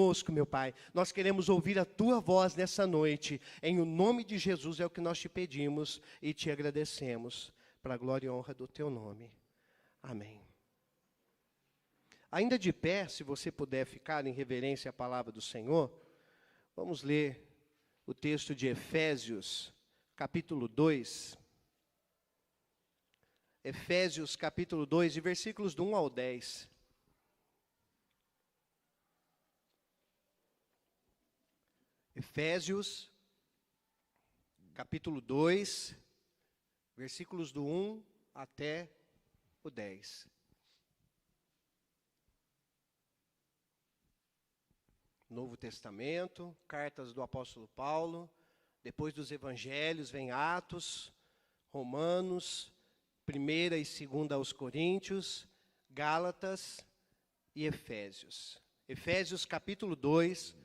Conosco, meu Pai, nós queremos ouvir a Tua voz nessa noite, em o nome de Jesus é o que nós te pedimos e te agradecemos, para a glória e honra do Teu nome, amém. Ainda de pé, se você puder ficar em reverência à palavra do Senhor, vamos ler o texto de Efésios, capítulo 2, Efésios capítulo 2, de versículos do 1 ao 10. Efésios, capítulo 2, versículos do 1 até o 10. Novo Testamento, cartas do apóstolo Paulo, depois dos evangelhos vem Atos, Romanos, 1ª e 2ª aos Coríntios, Gálatas e Efésios. Efésios capítulo 2,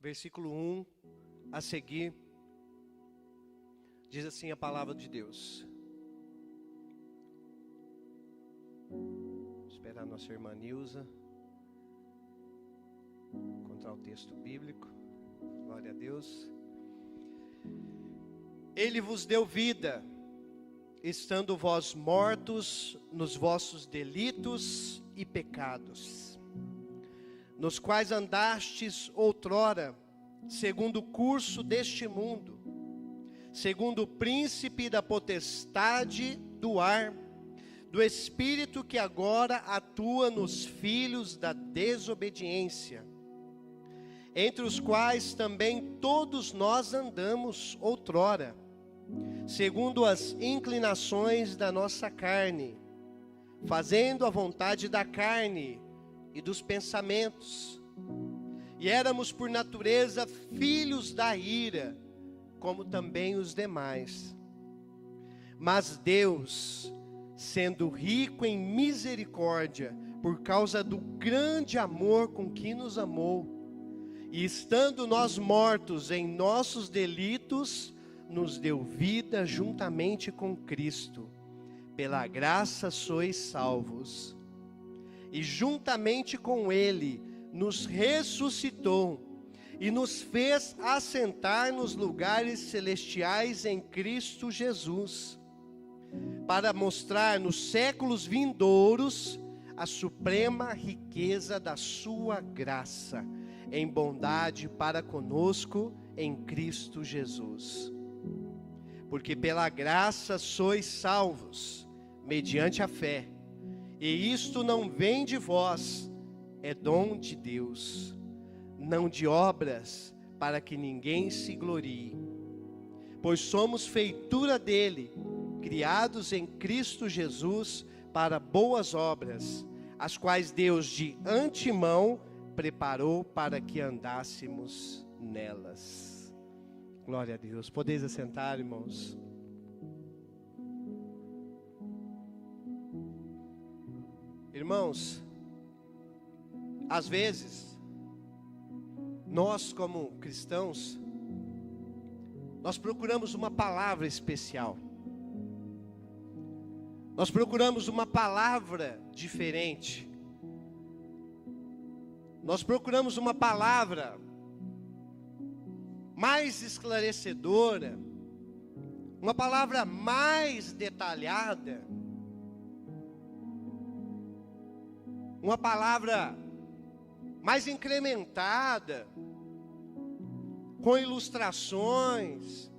versículo 1 a seguir, diz assim a palavra de Deus. Vou esperar a nossa irmã Nilza encontrar o texto bíblico. Glória a Deus. Ele vos deu vida, estando vós mortos nos vossos delitos e pecados, nos quais andastes outrora, segundo o curso deste mundo, segundo o príncipe da potestade do ar, do espírito que agora atua nos filhos da desobediência, entre os quais também todos nós andamos outrora, segundo as inclinações da nossa carne, fazendo a vontade da carne e dos pensamentos, e éramos por natureza filhos da ira, como também os demais. Mas Deus, sendo rico em misericórdia, por causa do grande amor com que nos amou, e estando nós mortos em nossos delitos, nos deu vida juntamente com Cristo. Pela graça sois salvos. E juntamente com Ele nos ressuscitou e nos fez assentar nos lugares celestiais em Cristo Jesus, para mostrar nos séculos vindouros a suprema riqueza da sua graça, em bondade para conosco em Cristo Jesus. Porque pela graça sois salvos, mediante a fé, e isto não vem de vós, é dom de Deus, não de obras, para que ninguém se glorie. Pois somos feitura dele, criados em Cristo Jesus para boas obras, as quais Deus de antemão preparou para que andássemos nelas. Glória a Deus. Podeis assentar, irmãos. Irmãos, às vezes, nós como cristãos, nós procuramos uma palavra especial. Nós procuramos uma palavra diferente. Nós procuramos uma palavra mais esclarecedora, uma palavra mais detalhada, uma palavra mais incrementada, com ilustrações,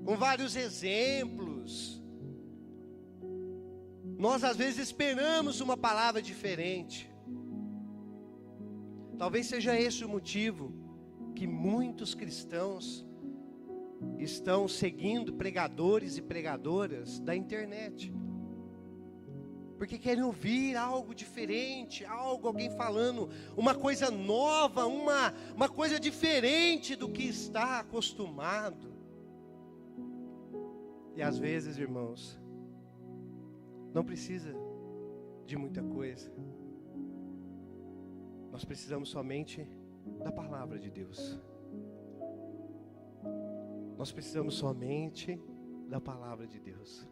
com vários exemplos. Nós às vezes esperamos uma palavra diferente. Talvez seja esse o motivo que muitos cristãos estão seguindo pregadores e pregadoras da internet, porque querem ouvir algo diferente, alguém falando uma coisa nova, uma coisa diferente do que está acostumado. E às vezes, irmãos, não precisa de muita coisa. Nós precisamos somente da palavra de Deus. Nós precisamos somente da palavra de Deus.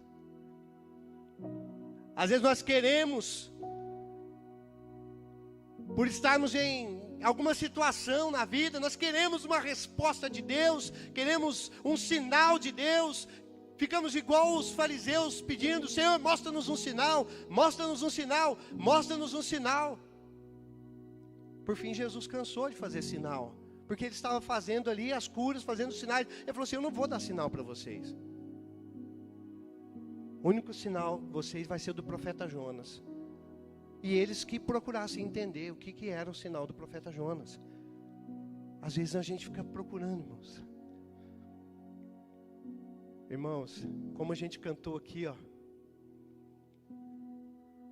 Às vezes nós queremos por estarmos em alguma situação na vida, nós queremos uma resposta de Deus, queremos um sinal de Deus, ficamos igual os fariseus pedindo: Senhor, mostra-nos um sinal, mostra-nos um sinal, mostra-nos um sinal. Por fim, Jesus cansou de fazer sinal, porque ele estava fazendo ali as curas, fazendo sinais. Ele falou assim: eu não vou dar sinal para vocês. O único sinal de vocês vai ser do profeta Jonas. E eles que procurassem entender o que era o sinal do profeta Jonas. Às vezes a gente fica procurando, irmãos. Irmãos, como a gente cantou aqui, ó,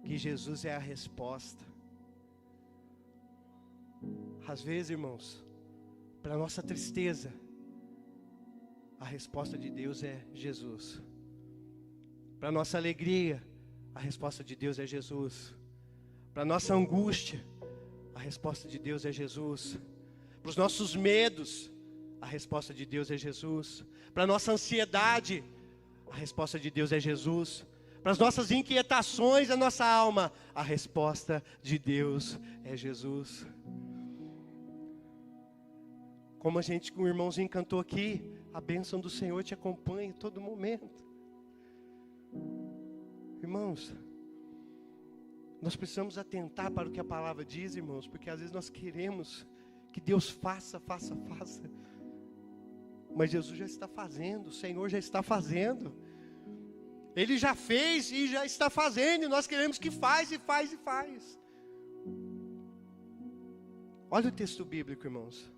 que Jesus é a resposta. Às vezes, irmãos, para nossa tristeza, a resposta de Deus é Jesus. Para nossa alegria, a resposta de Deus é Jesus. Para nossa angústia, a resposta de Deus é Jesus. Para os nossos medos, a resposta de Deus é Jesus. Para nossa ansiedade, a resposta de Deus é Jesus. Para as nossas inquietações da nossa alma, a resposta de Deus é Jesus. Como o irmãozinho cantou aqui, a bênção do Senhor te acompanha em todo momento. Irmãos, nós precisamos atentar para o que a palavra diz, irmãos, porque às vezes nós queremos que Deus faça. Mas Jesus já está fazendo, o Senhor já está fazendo. Ele já fez e já está fazendo, e nós queremos que faz. Olha o texto bíblico, irmãos.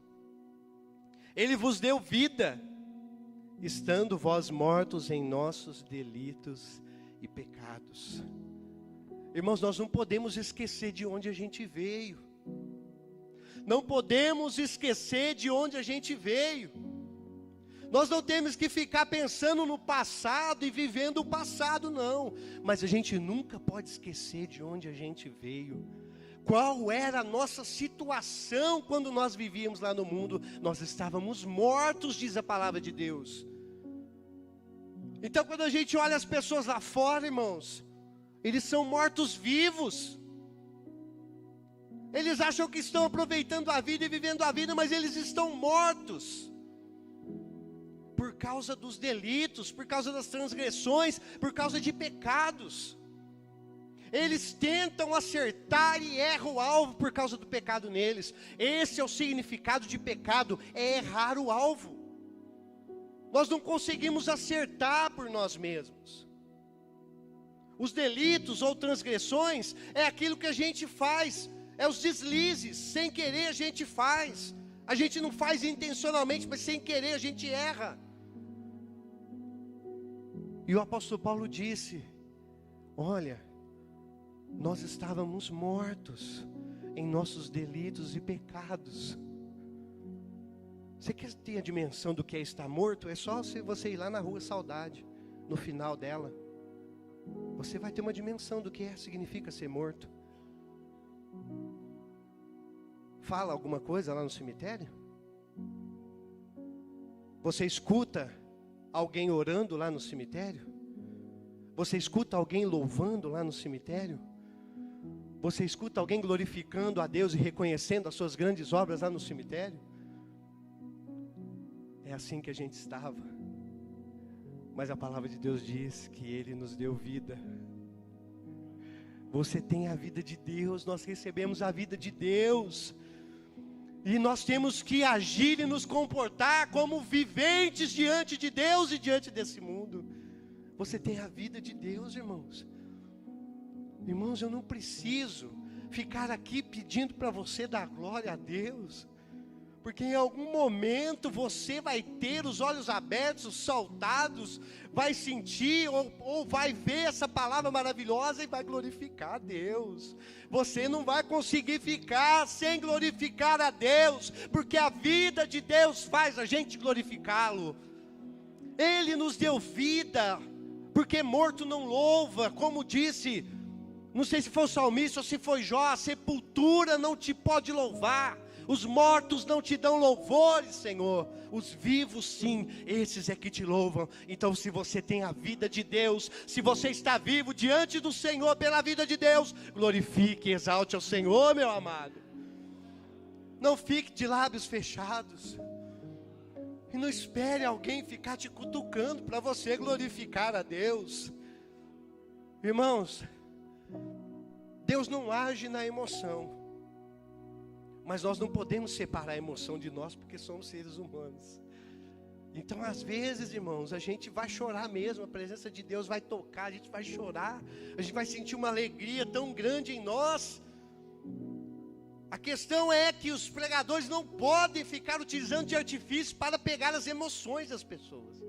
Ele vos deu vida, estando vós mortos em nossos delitos e pecados. Irmãos, nós não podemos esquecer de onde a gente veio. Não podemos esquecer de onde a gente veio. Nós não temos que ficar pensando no passado e vivendo o passado, não. Mas a gente nunca pode esquecer de onde a gente veio. Qual era a nossa situação quando nós vivíamos lá no mundo? Nós estávamos mortos, diz a palavra de Deus. Então, quando a gente olha as pessoas lá fora, irmãos, eles são mortos-vivos. Eles acham que estão aproveitando a vida e vivendo a vida, mas eles estão mortos. Por causa dos delitos, por causa das transgressões, por causa de pecados. Eles tentam acertar e erram o alvo por causa do pecado neles. Esse é o significado de pecado, é errar o alvo. Nós não conseguimos acertar por nós mesmos. Os delitos ou transgressões é aquilo que a gente faz, é os deslizes, sem querer a gente faz. A gente não faz intencionalmente, mas sem querer a gente erra. E o apóstolo Paulo disse: olha, nós estávamos mortos em nossos delitos e pecados. Você quer ter a dimensão do que é estar morto? É só se você ir lá na rua Saudade, no final dela. Você vai ter uma dimensão do que significa ser morto. Fala alguma coisa lá no cemitério? Você escuta alguém orando lá no cemitério? Você escuta alguém louvando lá no cemitério? Você escuta alguém glorificando a Deus e reconhecendo as suas grandes obras lá no cemitério? É assim que a gente estava. Mas a palavra de Deus diz que Ele nos deu vida. Você tem a vida de Deus, nós recebemos a vida de Deus. E nós temos que agir e nos comportar como viventes diante de Deus e diante desse mundo. Você tem a vida de Deus, irmãos. Irmãos, eu não preciso ficar aqui pedindo para você dar glória a Deus. Porque em algum momento você vai ter os olhos abertos, saltados, vai sentir ou vai ver essa palavra maravilhosa e vai glorificar a Deus. Você não vai conseguir ficar sem glorificar a Deus, porque a vida de Deus faz a gente glorificá-lo. Ele nos deu vida, porque morto não louva, como disse, não sei se foi o salmista ou se foi Jó, a sepultura não te pode louvar. Os mortos não te dão louvores, Senhor. Os vivos sim, esses é que te louvam. Então se você tem a vida de Deus, se você está vivo diante do Senhor pela vida de Deus, glorifique e exalte ao Senhor, meu amado. Não fique de lábios fechados. E não espere alguém ficar te cutucando para você glorificar a Deus. Irmãos, Deus não age na emoção. Mas nós não podemos separar a emoção de nós, porque somos seres humanos. Então, às vezes, irmãos, a gente vai chorar mesmo, a presença de Deus vai tocar, a gente vai chorar, a gente vai sentir uma alegria tão grande em nós. A questão é que os pregadores não podem ficar utilizando de artifício para pegar as emoções das pessoas,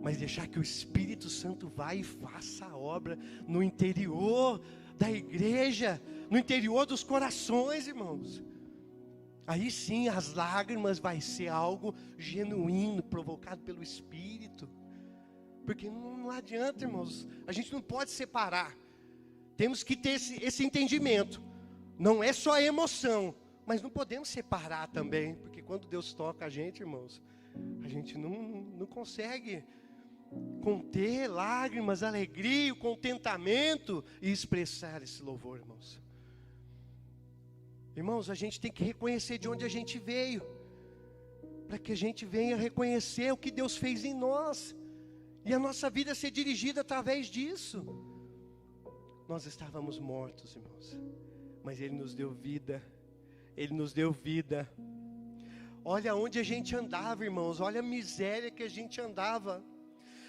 mas deixar que o Espírito Santo vá e faça a obra no interior da igreja, no interior dos corações, irmãos. Aí sim as lágrimas vai ser algo genuíno, provocado pelo Espírito. Porque não adianta, irmãos, a gente não pode separar. Temos que ter esse entendimento. Não é só a emoção, mas não podemos separar também. Porque quando Deus toca a gente, irmãos, a gente não consegue conter lágrimas, alegria, o contentamento e expressar esse louvor, irmãos. Irmãos, a gente tem que reconhecer de onde a gente veio, para que a gente venha reconhecer o que Deus fez em nós, e a nossa vida ser dirigida através disso. Nós estávamos mortos, irmãos, mas Ele nos deu vida, Ele nos deu vida. Olha onde a gente andava, irmãos, olha a miséria que a gente andava.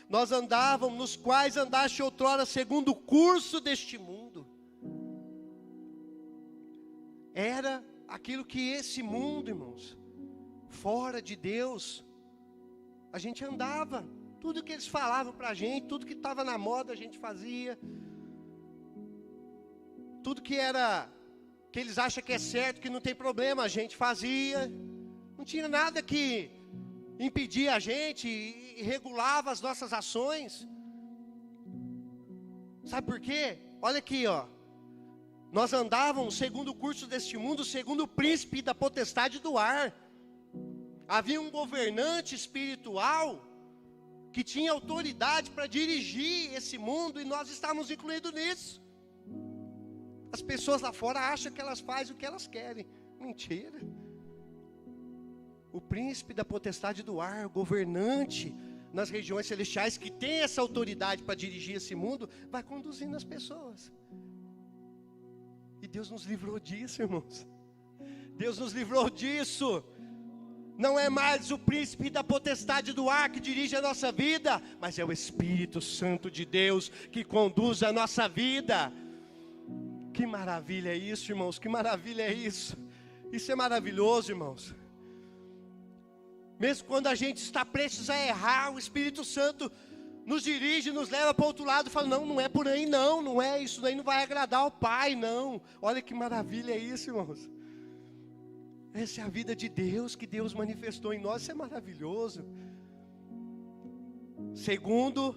Nós andávamos, nos quais andaste outrora segundo o curso deste mundo. Era aquilo que esse mundo, irmãos, fora de Deus, a gente andava. Tudo que eles falavam para a gente, tudo que estava na moda a gente fazia. Tudo que eles acham que é certo, que não tem problema, a gente fazia. Não tinha nada que impedia a gente e regulava as nossas ações. Sabe por quê? Olha aqui, ó. Nós andávamos segundo o curso deste mundo, segundo o príncipe da potestade do ar. Havia um governante espiritual que tinha autoridade para dirigir esse mundo, e nós estávamos incluídos nisso. As pessoas lá fora acham que elas fazem o que elas querem. Mentira. O príncipe da potestade do ar, o governante nas regiões celestiais, que tem essa autoridade para dirigir esse mundo, vai conduzindo as pessoas. E Deus nos livrou disso, irmãos. Deus nos livrou disso. Não é mais o príncipe da potestade do ar que dirige a nossa vida, mas é o Espírito Santo de Deus que conduz a nossa vida. Que maravilha é isso, irmãos, que maravilha é isso. Isso é maravilhoso, irmãos. Mesmo quando a gente está prestes a errar, o Espírito Santo nos dirige, nos leva para o outro lado e fala, não é por aí não é, isso daí não vai agradar ao Pai, não. Olha que maravilha é isso, irmãos. Essa é a vida de Deus, que Deus manifestou em nós, isso é maravilhoso. Segundo,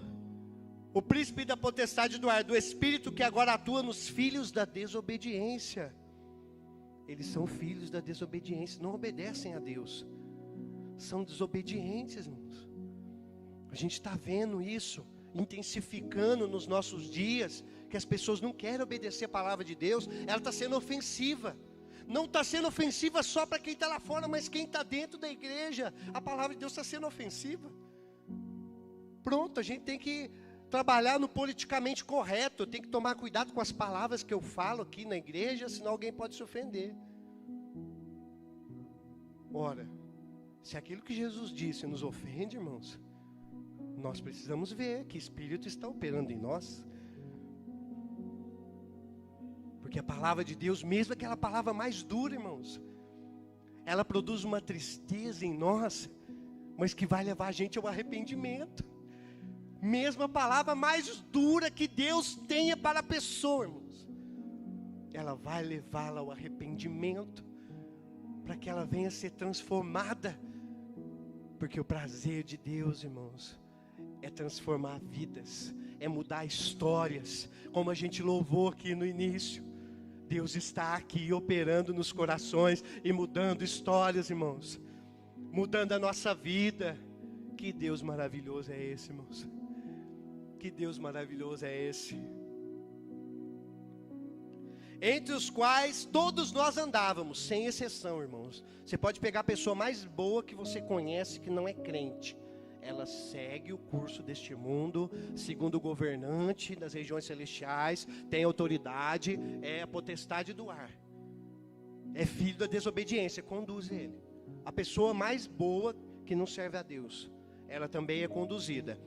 o príncipe da potestade do ar, do Espírito que agora atua nos filhos da desobediência. Eles são filhos da desobediência, não obedecem a Deus. São desobedientes, irmãos. A gente está vendo isso intensificando nos nossos dias, que as pessoas não querem obedecer a palavra de Deus. Ela está sendo ofensiva. Não está sendo ofensiva só para quem está lá fora, mas quem está dentro da igreja. A palavra de Deus está sendo ofensiva. Pronto, a gente tem que trabalhar no politicamente correto. Eu tenho que tomar cuidado com as palavras que eu falo aqui na igreja, senão alguém pode se ofender. Ora, se aquilo que Jesus disse nos ofende, irmãos, nós precisamos ver que Espírito está operando em nós. Porque a palavra de Deus, mesmo aquela palavra mais dura, irmãos, ela produz uma tristeza em nós, mas que vai levar a gente ao arrependimento. Mesmo a palavra mais dura que Deus tenha para a pessoa, irmãos, ela vai levá-la ao arrependimento, para que ela venha a ser transformada. Porque o prazer de Deus, irmãos, é transformar vidas, é mudar histórias, como a gente louvou aqui no início. Deus está aqui operando nos corações e mudando histórias, irmãos, mudando a nossa vida. Que Deus maravilhoso é esse, irmãos? Que Deus maravilhoso é esse? entre os quais todos nós andávamos, sem exceção, irmãos. Você pode pegar a pessoa mais boa que você conhece, que não é crente. Ela segue o curso deste mundo, segundo o governante das regiões celestiais, tem autoridade, é a potestade do ar. É filho da desobediência, conduz ele. A pessoa mais boa que não serve a Deus, ela também é conduzida.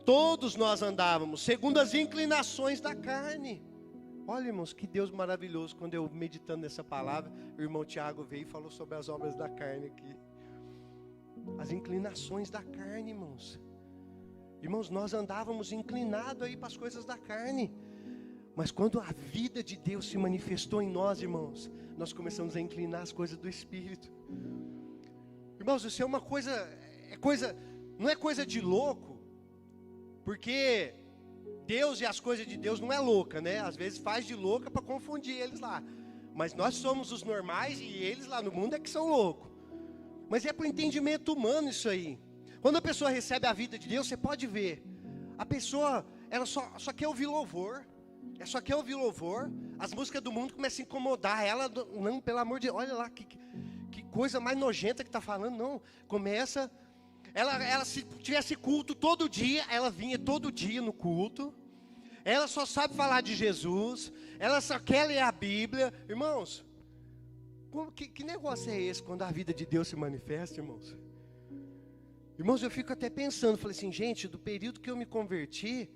Todos nós andávamos segundo as inclinações da carne. Olha, irmãos, que Deus maravilhoso. Quando eu meditando nessa palavra, o irmão Tiago veio e falou sobre as obras da carne aqui. As inclinações da carne, irmãos. Irmãos, nós andávamos inclinados aí para as coisas da carne. Mas quando a vida de Deus se manifestou em nós, irmãos, nós começamos a inclinar as coisas do Espírito. Irmãos, isso é uma coisa, não é coisa de louco, porque Deus e as coisas de Deus não é louca, né? Às vezes faz de louca para confundir eles lá. Mas nós somos os normais e eles lá no mundo é que são loucos. Mas é para o entendimento humano isso aí. Quando a pessoa recebe a vida de Deus, você pode ver. A pessoa, ela só quer ouvir louvor. Ela só quer ouvir louvor. As músicas do mundo começam a incomodar ela. Não, pelo amor de Deus, olha lá que coisa mais nojenta que está falando. Não, começa... Ela se tivesse culto todo dia, ela vinha todo dia no culto. Ela só sabe falar de Jesus. Ela só quer ler a Bíblia. Irmãos, que negócio é esse quando a vida de Deus se manifesta, irmãos? Irmãos, eu fico até pensando, falei assim, gente, do período que eu me converti,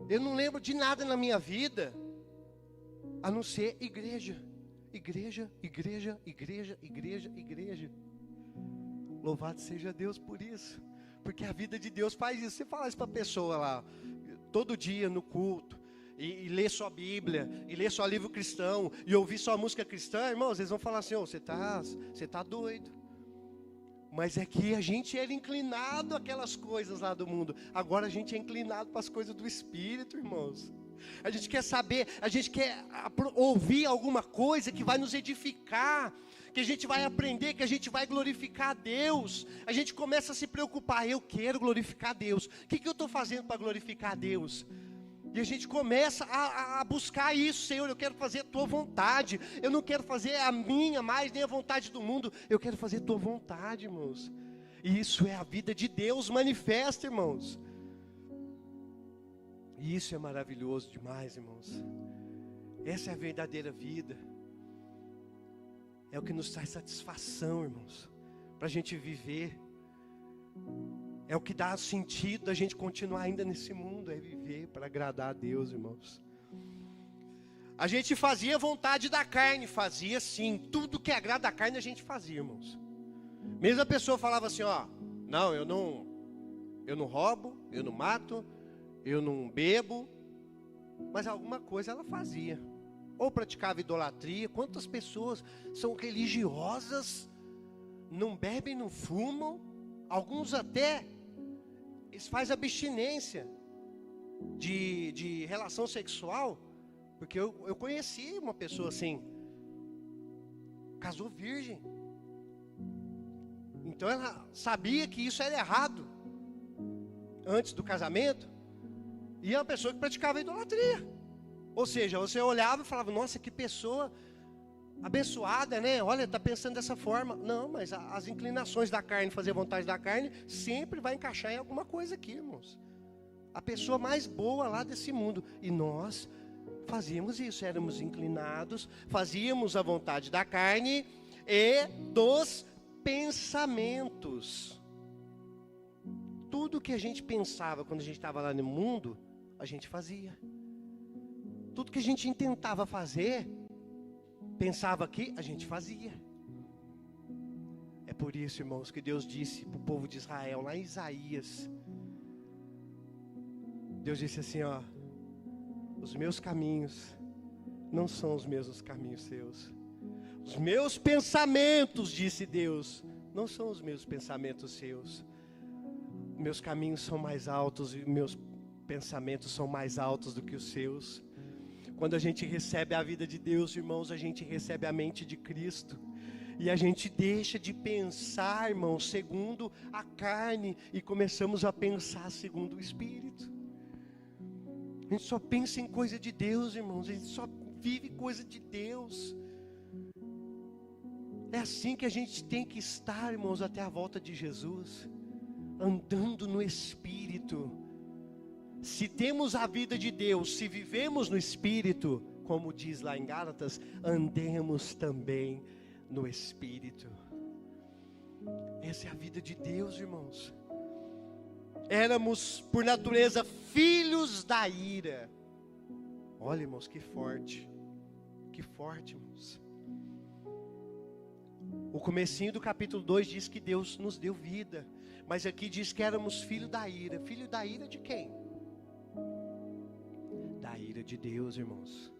eu não lembro de nada na minha vida, a não ser igreja. Igreja, igreja, igreja, igreja, igreja. Louvado seja Deus por isso, porque a vida de Deus faz isso. Você fala isso para a pessoa lá, todo dia no culto, e ler sua Bíblia, e ler só livro cristão, e ouvir só música cristã, irmãos, eles vão falar assim, oh, você tá doido. Mas é que a gente era inclinado àquelas coisas lá do mundo, agora a gente é inclinado para as coisas do Espírito, irmãos. A gente quer saber, a gente quer ouvir alguma coisa que vai nos edificar, que a gente vai aprender, que a gente vai glorificar a Deus. A gente começa a se preocupar, eu quero glorificar a Deus. O que eu estou fazendo para glorificar a Deus? E a gente começa a buscar isso, Senhor, eu quero fazer a tua vontade. Eu não quero fazer a minha mais, nem a vontade do mundo. Eu quero fazer a tua vontade, irmãos. E isso é a vida de Deus manifesta, irmãos. E isso é maravilhoso demais, irmãos. Essa é a verdadeira vida. É o que nos traz satisfação, irmãos, para a gente viver. É o que dá sentido a gente continuar ainda nesse mundo, é viver para agradar a Deus, irmãos. A gente fazia vontade da carne, fazia sim, tudo que agrada a carne a gente fazia, irmãos. Mesmo a pessoa falava assim, ó, não, eu não roubo, eu não mato, eu não bebo, mas alguma coisa ela fazia. Ou praticava idolatria. Quantas pessoas são religiosas, não bebem, não fumam, alguns até, eles fazem abstinência de relação sexual, porque eu conheci uma pessoa assim, casou virgem, então ela sabia que isso era errado, antes do casamento, e é uma pessoa que praticava idolatria. Ou seja, você olhava e falava, nossa, que pessoa abençoada, né? Olha, está pensando dessa forma. Não, mas as inclinações da carne, fazer a vontade da carne, sempre vai encaixar em alguma coisa aqui, irmãos. A pessoa mais boa lá desse mundo. E nós fazíamos isso, éramos inclinados, fazíamos a vontade da carne e dos pensamentos. Tudo que a gente pensava quando a gente estava lá no mundo, a gente fazia. Tudo que a gente tentava fazer, pensava que a gente fazia. É por isso, irmãos, que Deus disse para o povo de Israel, lá em Isaías, Deus disse assim, ó, os meus caminhos não são os mesmos caminhos seus. Os meus pensamentos, disse Deus, não são os mesmos pensamentos seus. Meus caminhos são mais altos e meus pensamentos são mais altos do que os seus. Quando a gente recebe a vida de Deus, irmãos, a gente recebe a mente de Cristo. E a gente deixa de pensar, irmãos, segundo a carne. E começamos a pensar segundo o Espírito. A gente só pensa em coisa de Deus, irmãos. A gente só vive coisa de Deus. É assim que a gente tem que estar, irmãos, até a volta de Jesus, andando no Espírito. Se temos a vida de Deus, se vivemos no Espírito, como diz lá em Gálatas, andemos também no Espírito. Essa é a vida de Deus, irmãos. Éramos, por natureza, filhos da ira. Olha, irmãos, que forte, irmãos. O comecinho do capítulo 2 diz que Deus nos deu vida, mas aqui diz que éramos filhos da ira. Filho da ira de quem? Da ira de Deus, irmãos.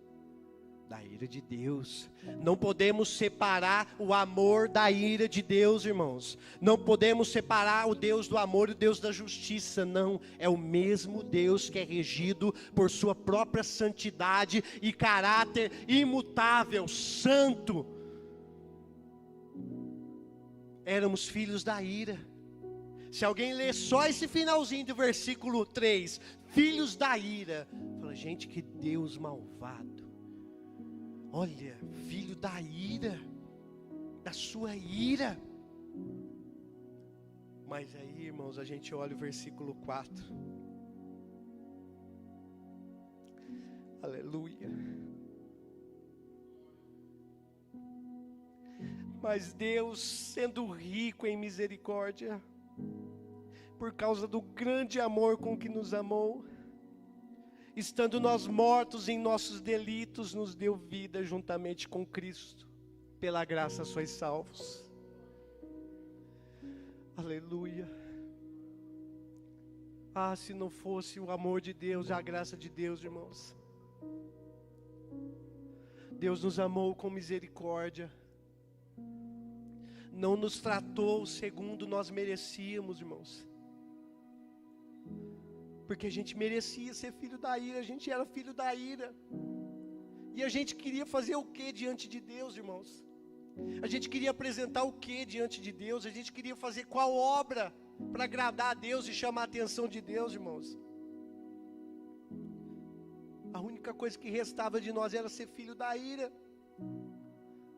Da ira de Deus. Não podemos separar o amor da ira de Deus, irmãos. Não podemos separar o Deus do amor e o Deus da justiça, não. É o mesmo Deus que é regido por sua própria santidade e caráter imutável, santo. Éramos filhos da ira. Se alguém ler só esse finalzinho do versículo 3, filhos da ira, fala, gente, que Deus malvado. Olha, filho da ira, da sua ira. Mas aí, irmãos, a gente olha o versículo 4. Aleluia. Mas Deus, sendo rico em misericórdia, por causa do grande amor com que nos amou, estando nós mortos em nossos delitos, nos deu vida juntamente com Cristo. Pela graça sois salvos. Aleluia. Ah, se não fosse o amor de Deus e a graça de Deus, irmãos. Deus nos amou com misericórdia. Não nos tratou segundo nós merecíamos, irmãos. Porque a gente merecia ser filho da ira, a gente era filho da ira. E a gente queria fazer o que diante de Deus, irmãos? A gente queria apresentar o que diante de Deus? A gente queria fazer qual obra para agradar a Deus e chamar a atenção de Deus, irmãos? A única coisa que restava de nós era ser filho da ira.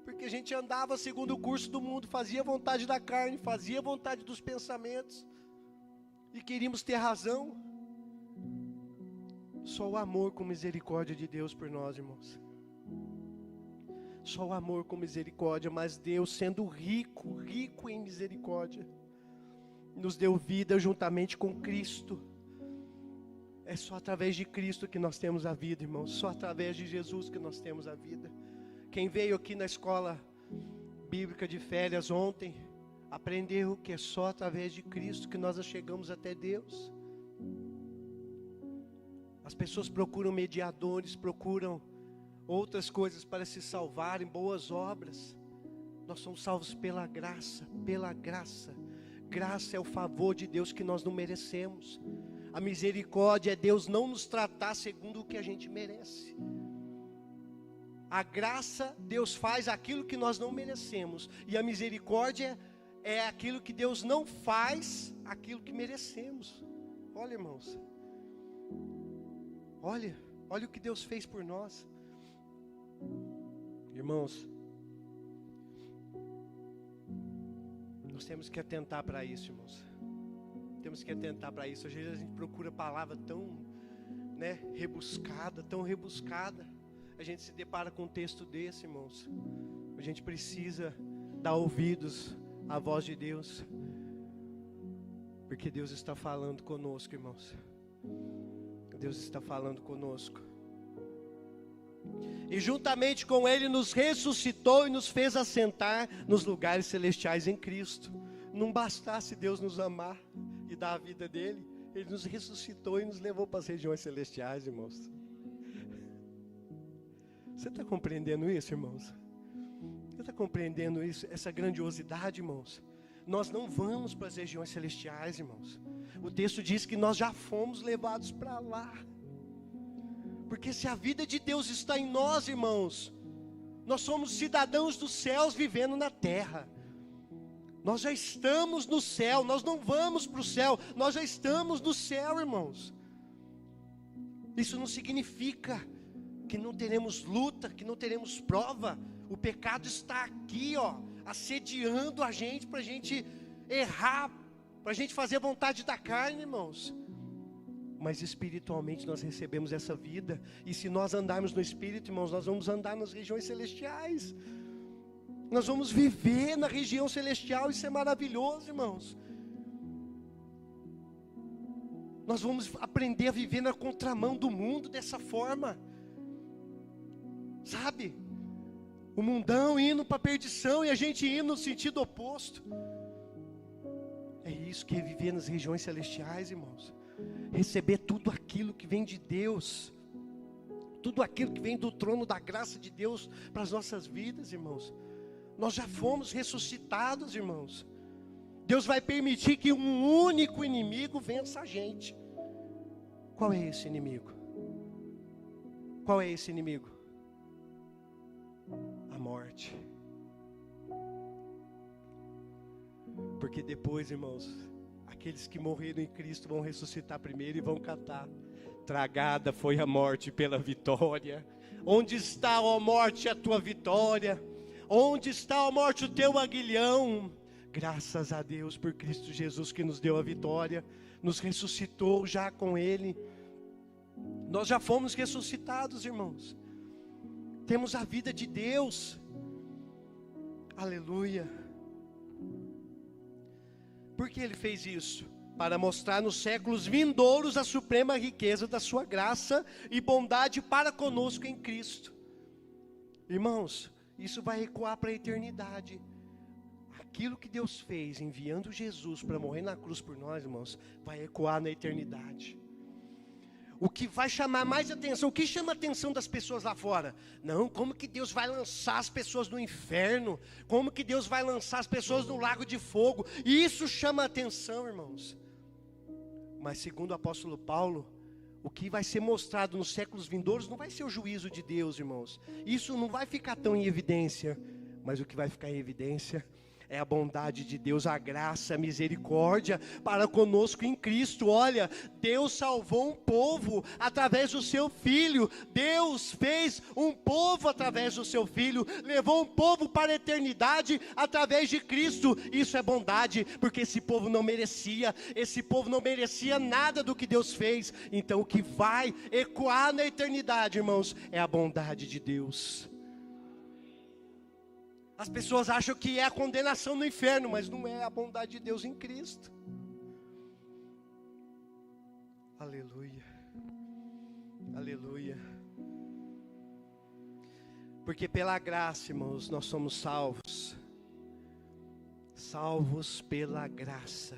Porque a gente andava segundo o curso do mundo, fazia a vontade da carne, fazia a vontade dos pensamentos, e queríamos ter razão. Só o amor com misericórdia de Deus por nós, irmãos. Só o amor com misericórdia, mas Deus, sendo rico, rico em misericórdia, nos deu vida juntamente com Cristo. É só através de Cristo que nós temos a vida, irmãos. Só através de Jesus que nós temos a vida. Quem veio aqui na escola bíblica de férias ontem, aprendeu que é só através de Cristo que nós chegamos até Deus. As pessoas procuram mediadores, procuram outras coisas para se salvarem, boas obras. Nós somos salvos pela graça, pela graça. Graça é o favor de Deus que nós não merecemos. A misericórdia é Deus não nos tratar segundo o que a gente merece. A graça, Deus faz aquilo que nós não merecemos. E a misericórdia é aquilo que Deus não faz, aquilo que merecemos. Olha, irmãos. Olha o que Deus fez por nós. Irmãos, nós temos que atentar para isso, irmãos. Temos que atentar para isso. Às vezes a gente procura palavra tão, rebuscada, tão rebuscada. A gente se depara com um texto desse, irmãos. A gente precisa dar ouvidos à voz de Deus, porque Deus está falando conosco, irmãos. Deus está falando conosco. E juntamente com Ele nos ressuscitou e nos fez assentar nos lugares celestiais em Cristo. Não bastasse Deus nos amar e dar a vida dele, Ele nos ressuscitou e nos levou para as regiões celestiais, irmãos. Você está compreendendo isso, irmãos? Você está compreendendo isso, essa grandiosidade, irmãos? Nós não vamos para as regiões celestiais, irmãos. O texto diz que nós já fomos levados para lá. Porque se a vida de Deus está em nós, irmãos, nós somos cidadãos dos céus vivendo na terra. Nós já estamos no céu, nós não vamos para o céu, nós já estamos no céu, irmãos. Isso não significa que não teremos luta, que não teremos prova. O pecado está aqui, ó, assediando a gente, para a gente errar, para a gente fazer a vontade da carne, irmãos. Mas espiritualmente nós recebemos essa vida, e se nós andarmos no Espírito, irmãos, nós vamos andar nas regiões celestiais, nós vamos viver na região celestial. Isso é maravilhoso, irmãos. Nós vamos aprender a viver na contramão do mundo dessa forma, sabe? O mundão indo para a perdição e a gente indo no sentido oposto. É isso que é viver nas regiões celestiais, irmãos. Receber tudo aquilo que vem de Deus, tudo aquilo que vem do trono da graça de Deus para as nossas vidas, irmãos. Nós já fomos ressuscitados, irmãos. Deus vai permitir que um único inimigo vença a gente. Qual é esse inimigo? Qual é esse inimigo? A morte. Porque depois, irmãos, aqueles que morreram em Cristo vão ressuscitar primeiro e vão cantar: tragada foi a morte pela vitória. Onde está, ó morte, a tua vitória? Onde está, ó morte, o teu aguilhão? Graças a Deus por Cristo Jesus, que nos deu a vitória, nos ressuscitou já com Ele. Nós já fomos ressuscitados, irmãos. Temos a vida de Deus. Aleluia. Por que Ele fez isso? Para mostrar nos séculos vindouros a suprema riqueza da sua graça e bondade para conosco em Cristo. Irmãos, isso vai ecoar para a eternidade. Aquilo que Deus fez enviando Jesus para morrer na cruz por nós, irmãos, vai ecoar na eternidade. O que vai chamar mais atenção, o que chama a atenção das pessoas lá fora? Não, como que Deus vai lançar as pessoas no inferno? Como que Deus vai lançar as pessoas no lago de fogo? Isso chama a atenção, irmãos. Mas segundo o apóstolo Paulo, o que vai ser mostrado nos séculos vindouros não vai ser o juízo de Deus, irmãos. Isso não vai ficar tão em evidência, mas o que vai ficar em evidência é a bondade de Deus, a graça, a misericórdia para conosco em Cristo. Olha, Deus salvou um povo através do seu Filho. Deus fez um povo através do seu Filho. Levou um povo para a eternidade através de Cristo. Isso é bondade, porque esse povo não merecia. Esse povo não merecia nada do que Deus fez. Então o que vai ecoar na eternidade, irmãos, é a bondade de Deus. As pessoas acham que é a condenação no inferno, mas não é, a bondade de Deus em Cristo. Aleluia. Aleluia. Porque pela graça, irmãos, nós somos salvos. Salvos pela graça.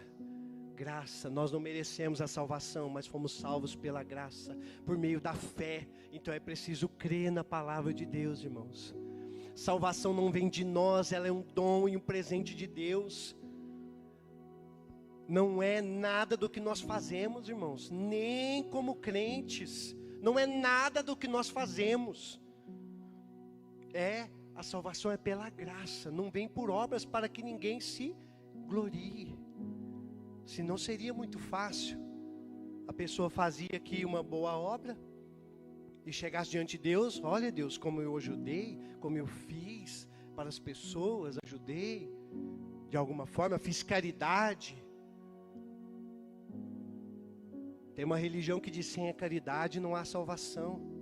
Graça, nós não merecemos a salvação, mas fomos salvos pela graça, por meio da fé. Então é preciso crer na palavra de Deus, irmãos. Salvação não vem de nós, ela é um dom e um presente de Deus. Não é nada do que nós fazemos, irmãos, nem como crentes. Não é nada do que nós fazemos. A salvação é pela graça, não vem por obras para que ninguém se glorie. Senão seria muito fácil. A pessoa fazia aqui uma boa obra e chegasse diante de Deus: olha Deus, como eu ajudei, como eu fiz para as pessoas, ajudei, de alguma forma, fiz caridade. Tem uma religião que diz: sem a caridade não há salvação.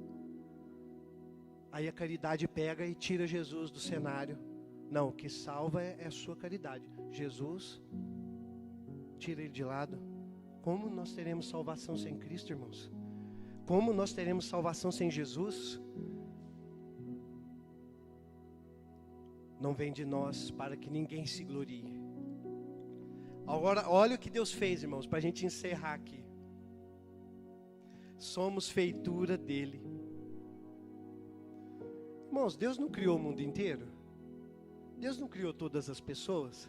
Aí a caridade pega e tira Jesus do cenário. Não, o que salva é a sua caridade. Jesus, tira ele de lado. Como nós teremos salvação sem Cristo, irmãos? Como nós teremos salvação sem Jesus? Não vem de nós para que ninguém se glorie. Agora, olha o que Deus fez, irmãos, para a gente encerrar aqui. Somos feitura dele. Irmãos, Deus não criou o mundo inteiro? Deus não criou todas as pessoas?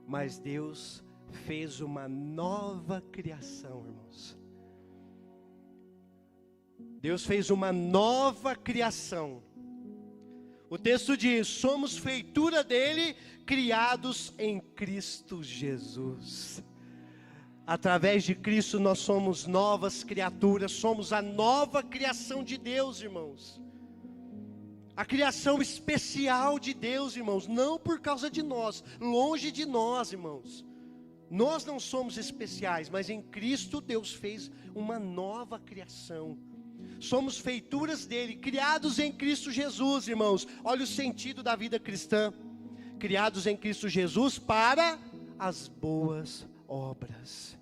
Mas Deus fez uma nova criação, irmãos. Deus fez uma nova criação. O texto diz: somos feitura dele, criados em Cristo Jesus. Através de Cristo nós somos novas criaturas, somos a nova criação de Deus, irmãos. A criação especial de Deus, irmãos, não por causa de nós, longe de nós, irmãos. Nós não somos especiais, mas em Cristo Deus fez uma nova criação. Somos feituras dele, criados em Cristo Jesus, irmãos. Olha o sentido da vida cristã. Criados em Cristo Jesus para as boas obras.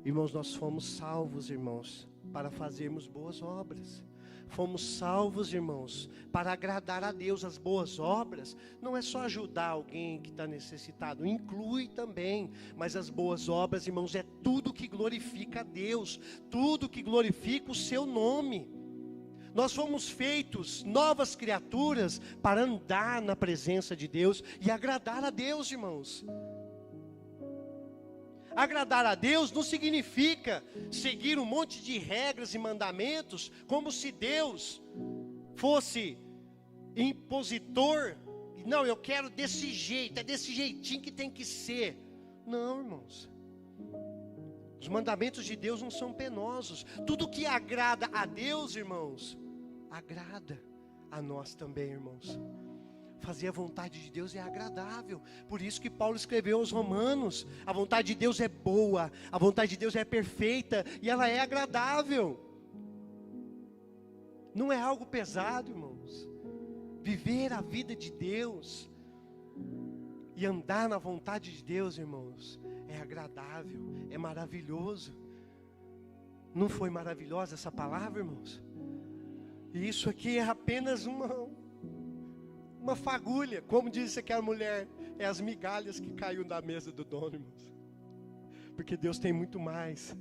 Irmãos, nós fomos salvos, irmãos, para fazermos boas obras. Fomos salvos, irmãos, para agradar a Deus. As boas obras não é só ajudar alguém que está necessitado, inclui também. Mas as boas obras, irmãos, é tudo que glorifica a Deus, tudo que glorifica o seu nome. Nós fomos feitos novas criaturas para andar na presença de Deus e agradar a Deus, irmãos. Agradar a Deus não significa seguir um monte de regras e mandamentos, como se Deus fosse impositor. Não, eu quero desse jeito, é desse jeitinho que tem que ser. Não, irmãos. Os mandamentos de Deus não são penosos. Tudo que agrada a Deus, irmãos, agrada a nós também, irmãos. Fazer a vontade de Deus é agradável. Por isso que Paulo escreveu aos Romanos: a vontade de Deus é boa, a vontade de Deus é perfeita e ela é agradável. Não é algo pesado, irmãos. Viver a vida de Deus e andar na vontade de Deus, irmãos, é agradável, é maravilhoso. Não foi maravilhosa essa palavra, irmãos? E isso aqui é apenas uma fagulha, como disse aquela mulher, é as migalhas que caiu da mesa do dono, irmãos. Porque Deus tem muito mais.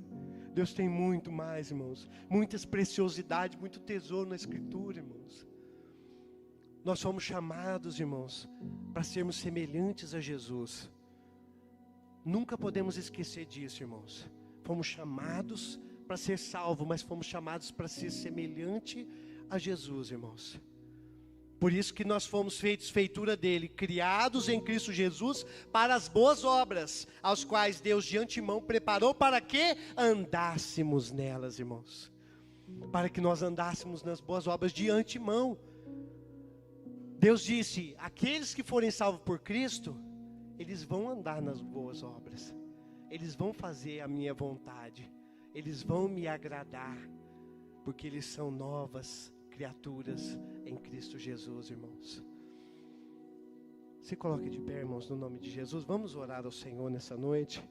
Deus tem muito mais, irmãos. Muitas preciosidades, muito tesouro na Escritura, irmãos. Nós somos chamados, irmãos, para sermos semelhantes a Jesus. Nunca podemos esquecer disso, irmãos. Fomos chamados para ser salvos, mas fomos chamados para ser semelhante a Jesus, irmãos. Por isso que nós fomos feitura dele, criados em Cristo Jesus para as boas obras, aos quais Deus de antemão preparou para que andássemos nelas, irmãos. Para que nós andássemos nas boas obras de antemão. Deus disse: aqueles que forem salvos por Cristo, eles vão andar nas boas obras. Eles vão fazer a minha vontade. Eles vão me agradar, porque eles são novas criaturas em Cristo Jesus, irmãos. Se coloque de pé, irmãos, no nome de Jesus. Vamos orar ao Senhor nessa noite.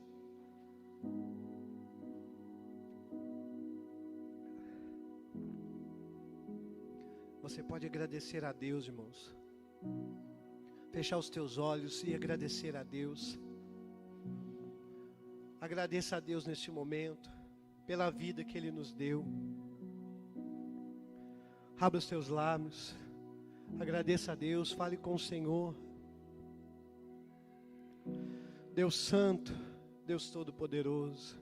Você pode agradecer a Deus, irmãos. Fechar os teus olhos e agradecer a Deus. Agradeça a Deus neste momento, pela vida que Ele nos deu. Abra os teus lábios, agradeça a Deus, fale com o Senhor. Deus Santo, Deus Todo-Poderoso,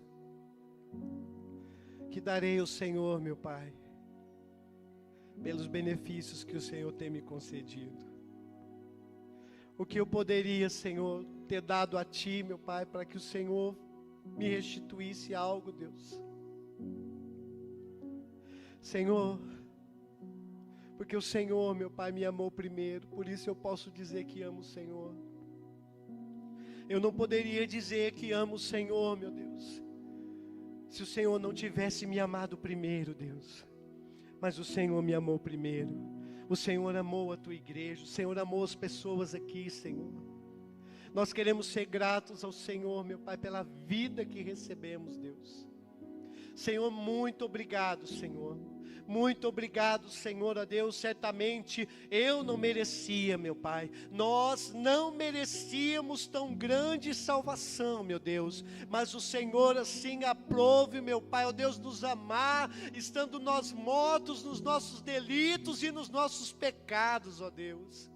que darei ao Senhor, meu Pai, pelos benefícios que o Senhor tem me concedido. O que eu poderia, Senhor, ter dado a Ti, meu Pai, para que o Senhor me restituísse algo, Deus. Senhor, porque o Senhor, meu Pai, me amou primeiro, por isso eu posso dizer que amo o Senhor. Eu não poderia dizer que amo o Senhor, meu Deus, se o Senhor não tivesse me amado primeiro, Deus. Mas o Senhor me amou primeiro. O Senhor amou a Tua igreja, o Senhor amou as pessoas aqui, Senhor. Nós queremos ser gratos ao Senhor, meu Pai, pela vida que recebemos, Deus. Senhor, muito obrigado, Senhor. Muito obrigado, Senhor, a Deus. Certamente eu não merecia, meu Pai. Nós não merecíamos tão grande salvação, meu Deus. Mas o Senhor assim aprove, meu Pai, ó Deus, nos amar, estando nós mortos nos nossos delitos e nos nossos pecados, ó Deus.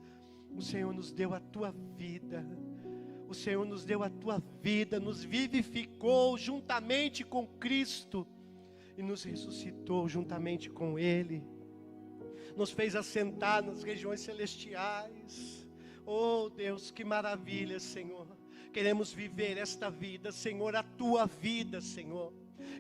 O Senhor nos deu a Tua vida. O Senhor nos deu a Tua vida, nos vivificou juntamente com Cristo. E nos ressuscitou juntamente com Ele. Nos fez assentar nas regiões celestiais. Oh Deus, que maravilha, Senhor. Queremos viver esta vida, Senhor, a tua vida, Senhor.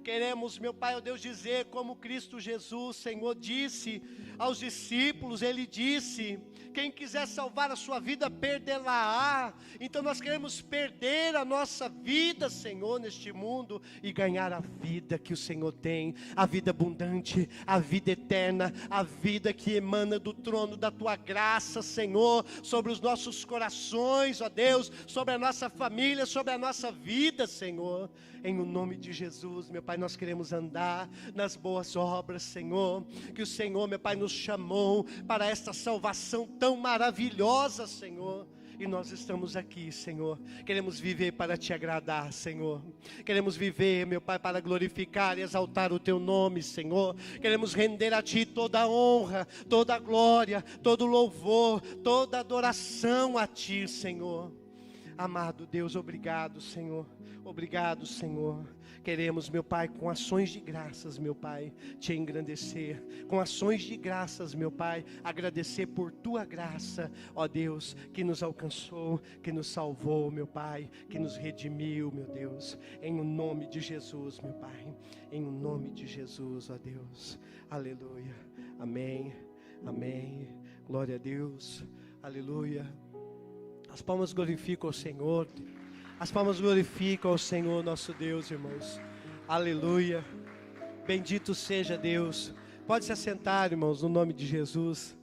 Queremos, meu Pai, ó Deus, dizer como Cristo Jesus, Senhor, disse aos discípulos, Ele disse, quem quiser salvar a sua vida, perdê-la-á. Então nós queremos perder a nossa vida, Senhor, neste mundo, e ganhar a vida que o Senhor tem, a vida abundante, a vida eterna, a vida que emana do trono da Tua graça, Senhor, sobre os nossos corações, ó Deus, sobre a nossa família, sobre a nossa vida, Senhor. Em o nome de Jesus, meu Pai, nós queremos andar nas boas obras, Senhor, que o Senhor, meu Pai, nos chamou para esta salvação tão maravilhosa, Senhor. E nós estamos aqui, Senhor, queremos viver para Te agradar, Senhor. Queremos viver, meu Pai, para glorificar e exaltar o Teu nome, Senhor. Queremos render a Ti toda a honra, toda a glória, todo o louvor, toda a adoração a Ti, Senhor. Amado Deus, obrigado, Senhor. Obrigado, Senhor. Queremos, meu Pai, com ações de graças, meu Pai, Te engrandecer. Com ações de graças, meu Pai, agradecer por Tua graça, ó Deus, que nos alcançou, que nos salvou, meu Pai, que nos redimiu, meu Deus. Em o nome de Jesus, meu Pai. Em o nome de Jesus, ó Deus. Aleluia. Amém. Amém. Glória a Deus. Aleluia. As palmas glorificam o Senhor. As palmas glorificam ao Senhor nosso Deus, irmãos. Aleluia. Bendito seja Deus. Pode se assentar, irmãos, no nome de Jesus.